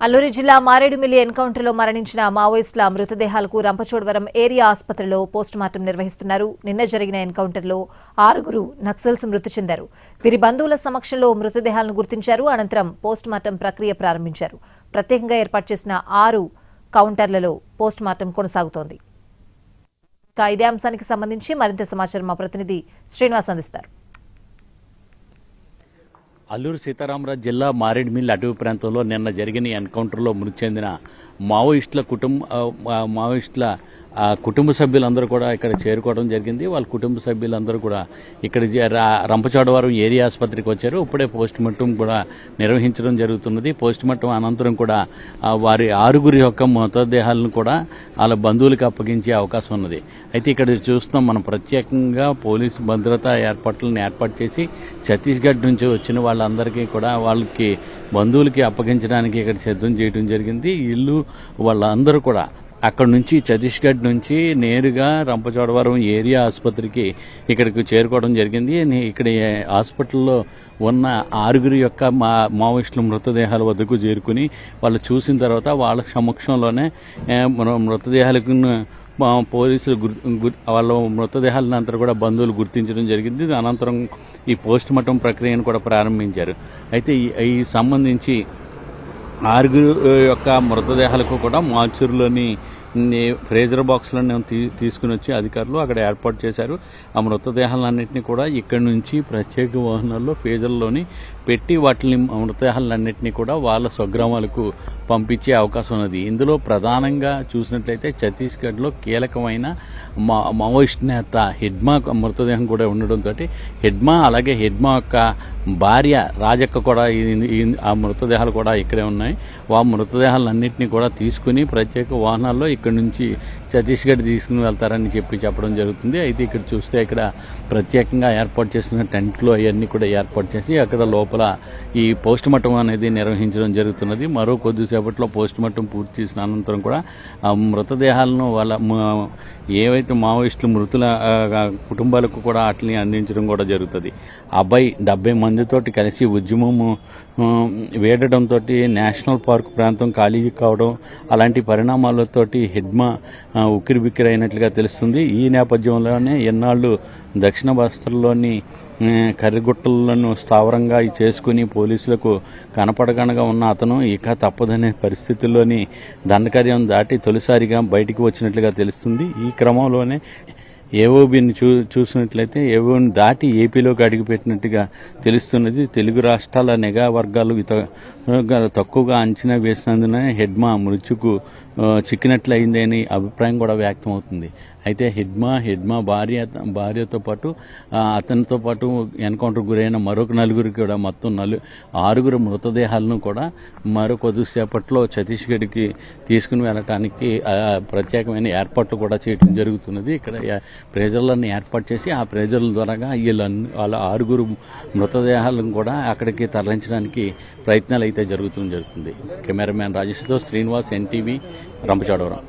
అల్లూరి జిల్లా మారేడుమిల్లి ఎన్కౌంటర్లో మరణించిన మావోయిస్టుల మృతదేహాలకు రంపచోడవరం ఏరియా ఆసుపత్రిలో పోస్టుమార్టం నిర్వహిస్తున్నారు. నిన్న జరిగిన ఎన్కౌంటర్లో 6 నక్సల్స్ మృతి చెందారు. వీరి బంధువుల సమక్షంలో మృతదేహాలను గుర్తించారు. అనంతరం పోస్టుమార్టం ప్రక్రియ ప్రారంభించారు. ప్రత్యేకంగా ఏర్పాటు చేసిన 6 కౌంటర్లలో పోస్టుమార్టం కొనసాగుతోంది. ఇదే అంశానికి సంబంధించి మరింత సమాచారం మా ప్రతినిధి శ్రీనివాస్ అందిస్తారు. అల్లూరు సీతారామరాజు జిల్లా మారేడుమిల్లి అటవీ ప్రాంతంలో నిన్న జరిగిన ఎన్కౌంటర్లో మృతి చెందిన మావోయిస్టుల కుటుంబ సభ్యులందరూ కూడా ఇక్కడ చేరుకోవడం జరిగింది. వాళ్ళ కుటుంబ సభ్యులందరూ కూడా ఇక్కడ రంపచోడవరం ఏరియా ఆసుపత్రికి వచ్చారు. ఇప్పుడే పోస్టుమార్టం కూడా నిర్వహించడం జరుగుతున్నది. పోస్టుమార్టం అనంతరం కూడా వారి 6 యొక్క మృతదేహాలను కూడా వాళ్ళ బంధువులకు అప్పగించే అవకాశం ఉన్నది. అయితే ఇక్కడ చూస్తున్నాం, మనం ప్రత్యేకంగా పోలీసు భద్రతా ఏర్పాట్లను ఏర్పాటు చేసి ఛత్తీస్గఢ్ నుంచి వచ్చిన వాళ్ళందరికీ కూడా వాళ్ళకి బంధువులకి అప్పగించడానికి ఇక్కడ సిద్ధం చేయడం జరిగింది. ఇల్లు వాళ్ళందరూ కూడా అక్కడ నుంచి ఛత్తీస్గఢ్ నుంచి నేరుగా రంపచోడవరం ఏరియా ఆసుపత్రికి ఇక్కడికి చేరుకోవడం జరిగింది. ఇక్కడ హాస్పిటల్లో ఉన్న 6 యొక్క మావోయిస్టుల మృతదేహాల వద్దకు చేరుకుని వాళ్ళు చూసిన తర్వాత వాళ్ళ సమక్షంలోనే మృతదేహాలకు పోలీసులు వాళ్ళ మృతదేహాలను అంతా కూడా బంధువులు గుర్తించడం జరిగింది. అనంతరం ఈ పోస్టుమార్టం ప్రక్రియను కూడా ప్రారంభించారు. అయితే ఈ సంబంధించి 6 యొక్క మృతదేహాలకు కూడా మార్చూరులోని ఫ్రేజర్ బాక్స్లను తీసుకుని వచ్చి అధికారులు అక్కడ ఏర్పాటు చేశారు. ఆ మృతదేహాలన్నింటినీ కూడా ఇక్కడి నుంచి ప్రత్యేక వాహనాల్లో ఫ్రేజర్లోని పెట్టి వాటిని మృతదేహాలన్నింటినీ కూడా వాళ్ళ స్వగ్రామాలకు పంపించే అవకాశం ఉన్నది. ఇందులో ప్రధానంగా చూసినట్లయితే ఛత్తీస్గఢ్లో కీలకమైన మావోయిస్ట్ నేత హెడ్మా మృతదేహం కూడా ఉండడంతో హెడ్మా అలాగే హెడ్మా యొక్క భార్య రాజక్క కూడా ఆ మృతదేహాలు కూడా ఇక్కడే ఉన్నాయి. ఆ మృతదేహాలన్నింటినీ కూడా తీసుకుని ప్రత్యేక వాహనాల్లో ఇక్కడ నుంచి ఛత్తీస్గఢ్ తీసుకుని వెళ్తారని చెప్పడం జరుగుతుంది. అయితే ఇక్కడ చూస్తే ఇక్కడ ప్రత్యేకంగా ఏర్పాటు చేసిన టెంట్లు అవన్నీ కూడా ఏర్పాటు చేసి అక్కడ లోపల ఈ పోస్టుమార్టం అనేది నిర్వహించడం జరుగుతున్నది. మరో కొద్దిసేపట్లో పోస్టుమార్టం పూర్తి చేసిన అనంతరం కూడా ఆ మృతదేహాలను వాళ్ళ ఏవైతే మావోయిస్టులు మృతుల కుటుంబాలకు కూడా వాటిని అందించడం కూడా జరుగుతుంది. అబ్బాయి 70 మందితోటి కలిసి ఉద్యమము వేడడంతో నేషనల్ పార్క్ ప్రాంతం ఖాళీ కావడం అలాంటి పరిణామాలతోటి హెడ్మా ఉక్కిరిబిక్కిరైనట్లుగా తెలుస్తుంది. ఈ నేపథ్యంలోనే ఎన్నాళ్ళు దక్షిణ బస్తర్లోని కర్రిగుట్టలను స్థావరంగా చేసుకుని పోలీసులకు కనపడగనగా ఉన్న అతను ఇక తప్పదనే పరిస్థితుల్లోని దండకార్యం దాటి తొలిసారిగా బయటికి వచ్చినట్లుగా తెలుస్తుంది. ఈ క్రమంలోనే ఏఓబిని చూసినట్లయితే ఏఓని దాటి ఏపీలోకి అడుగుపెట్టినట్టుగా తెలుస్తున్నది. తెలుగు రాష్ట్రాల నిఘా వర్గాలు తక్కువగా అంచనా వేసినందున హెడ్మా మృత్యుకు చిక్కినట్లయిందని అభిప్రాయం కూడా వ్యక్తమవుతుంది. అయితే హెడ్మా భార్యతో పాటు అతనితో పాటు ఎన్కౌంటర్ గురైన మరొక 4 కూడా మొత్తం 6 మృతదేహాలను కూడా మరో కొద్దిసేపట్లో ఛత్తీస్గఢ్కి తీసుకుని వెళ్ళటానికి ప్రత్యేకమైన ఏర్పాట్లు కూడా చేయడం జరుగుతున్నది. ఇక్కడ ప్రేజర్లను ఏర్పాటు చేసి ఆ ప్రేజర్ల ద్వారా వాళ్ళ 6 మృతదేహాలను కూడా అక్కడికి తరలించడానికి ప్రయత్నాలు అయితే జరుగుతుంది. కెమెరామ్యాన్ రాజేష్తో శ్రీనివాస్, NTV, రంపచోడవరం.